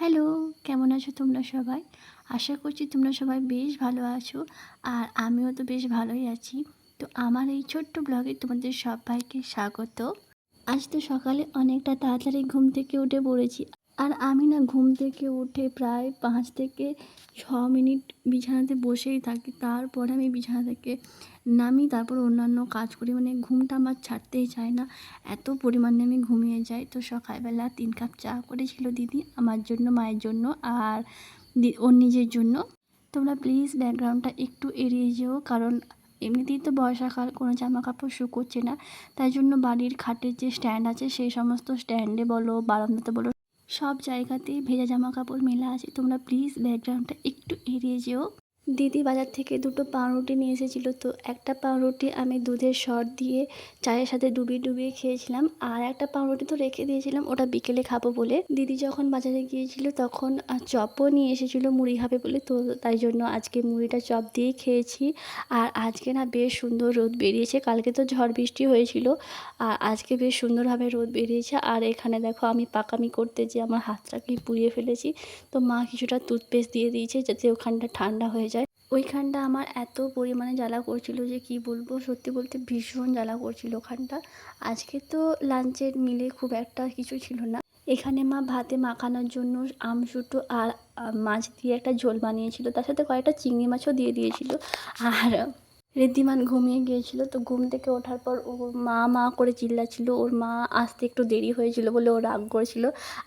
Hello, কেমন আছো তোমরা সবাই? আশা করছি তোমরা সবাই বেশ ভালো আছো। আর আমিও তো বেশ ভালোই আছি। তো আমার এই ছোট্ট ব্লগে তোমাদের সবাইকে স্বাগত। আজ তো সকালে অনেকটা তাড়াতাড়ি ঘুম থেকে উঠে পড়েছি। আর আমি না ঘুম থেকে উঠে প্রায় ৫ থেকে ৬ মিনিট বিছানাতে বসেই থাকি। তারপরে আমি বিছানা থেকে নামি, তারপর অন্যান্য কাজ করি। মানে ঘুমটা আমার ছাড়তেই চায় না। এত পরিমাণে আমি ঘুমিয়ে যাই। তো সকালবেলা ৩ কাপ চা করেছিল দিদি আমার জন্য, মায়ের জন্য আর ওর নিজের জন্য। তোমরা প্লিজ ব্যাকগ্রাউন্ডটা একটু এড়িয়ে যেও, কারণ এমনিতেই তো বর্ষাকাল, কোনো জামা কাপড় শুকোচ্ছে না। তাই জন্য বাড়ির খাটের যে স্ট্যান্ড আছে সেই সমস্ত স্ট্যান্ডে বলো, বারান্দাতে বলো, সব জায়গাতেই ভেজা জামা কাপড় মেলা আছে। তোমরা প্লিজ ব্যাকগ্রাউন্ডটা একটু এড়িয়ে যেও। দিদি বাজার থেকে 2টো পাউরুটি নিয়ে এসেছিলো। তো একটা পাউরুটি আমি দুধের সর দিয়ে চায়ের সাথে ডুবিয়ে ডুবিয়ে খেয়েছিলাম, আর একটা পাউরুটি তো রেখে দিয়েছিলাম, ওটা বিকেলে খাবো বলে। দিদি যখন বাজারে গিয়েছিল তখন চপও নিয়ে এসেছিলো মুড়ি খাবে বলে। তো তাই জন্য আজকে মুড়িটা চপ দিয়েই খেয়েছি। আর আজকে না বেশ সুন্দর রোদ বেরিয়েছে। কালকে তো ঝড় বৃষ্টি হয়েছিল, আর আজকে বেশ সুন্দরভাবে রোদ বেরিয়েছে। আর এখানে দেখো আমি পাকামি করতে যে আমার হাতটাকে পুড়িয়ে ফেলেছি। তো মা কিছুটা টুথপেস্ট দিয়ে দিয়েছে যাতে ওখানটা ঠান্ডা হয়ে যায়। ওইখানটা আমার এত পরিমাণে জ্বালা করছিল যে কি বলবো, সত্যি বলতে ভীষণ জ্বালা করছিল ওখানটা। আজকে তো লাঞ্চের মিলে খুব একটা কিছু ছিল না। এখানে মা ভাতে মাখানোর জন্য আমসুটো আর মাছ দিয়ে একটা ঝোল বানিয়েছিল, তার সাথে কয়েকটা চিংড়ি মাছও দিয়ে দিয়েছিল। আর ঋদ্ধিমান ঘুমিয়ে গিয়েছিল। তো ঘুম থেকে ওঠার পর ও মা মা করে চিল্লাচ্ছিল। ওর মা আসতে একটু দেরি হয়েছিল বলে ও রাগ করেছিল।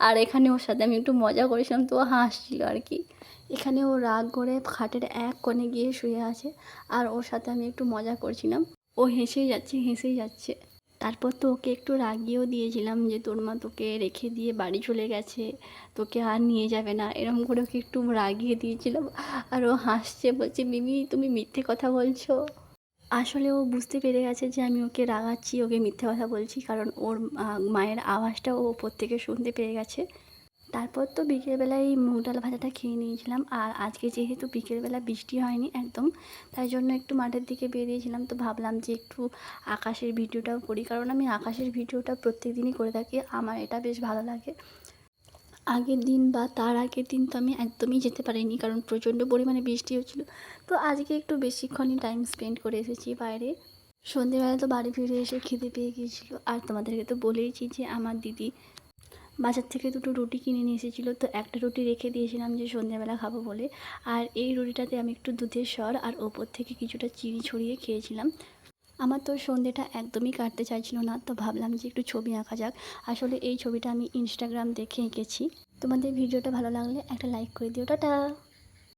আর এখানে ওর সাথে আমি একটু মজা করেছিলাম, তো ও হাসছিল আর কি। এখানে ও রাগ করে খাটের এক কোণে গিয়ে শুয়ে আছে, আর ওর সাথে আমি একটু মজা করছিলাম। ও হেসেই যাচ্ছে হেসেই যাচ্ছে। তারপর তো ওকে একটু রাগিয়েও দিয়েছিলাম যে তোর মা তোকে রেখে দিয়ে বাড়ি চলে গেছে, তোকে আর নিয়ে যাবে না, এরকম করে ওকে একটু রাগিয়ে দিয়েছিলাম। আর ও হাসছে, বলছে মিমি তুমি মিথ্যে কথা বলছো। আসলে ও বুঝতে পেরে গেছে যে আমি ওকে রাগাচ্ছি, ওকে মিথ্যে কথা বলছি, কারণ ওর মায়ের আওয়াজটা ও ওপর থেকে শুনতে পেয়ে গেছে। তারপর তো বিকেলবেলায় মুগ ডাল ভাজাটা খেয়ে নিয়েছিলাম। আর আজকে যেহেতু বিকেলবেলা বৃষ্টি হয়নি একদম, তাই জন্য একটু মাঠের দিকে বেরিয়েছিলাম। তো ভাবলাম যে একটু আকাশের ভিডিওটাও করি, কারণ আমি আকাশের ভিডিওটা প্রত্যেক দিনই করে থাকি, আমার এটা বেশ ভালো লাগে। আগের দিন বা তার আগের দিন তো আমি একদমই যেতে পারিনি, কারণ প্রচণ্ড পরিমাণে বৃষ্টি হচ্ছিলো। তো আজকে একটু বেশিক্ষণই টাইম স্পেন্ড করে এসেছি বাইরে। সন্ধেবেলা তো বাড়ি ফিরে এসে খিদে পেয়ে গিয়েছিলো। আর তোমাদেরকে তো বলেইছি যে আমার দিদি বাজার থেকে 2টো রুটি কিনে নিয়ে এসেছিলো। তো একটা রুটি রেখে দিয়েছিলাম যে সন্ধ্যাবেলা খাবো বলে। আর এই রুটিটাতে আমি একটু দুধের সর আর ওপর থেকে কিছুটা চিনি ছড়িয়ে খেয়েছিলাম। আমার তো সন্ধ্যেটা একদমই কাটতে চাইছিল না, তো ভাবলাম যে একটু ছবি আঁকা যাক। আসলে এই ছবিটা আমি ইনস্টাগ্রাম দেখে এঁকেছি। তোমাদের ভিডিওটা ভালো লাগলে একটা লাইক করে দিও। টাটা।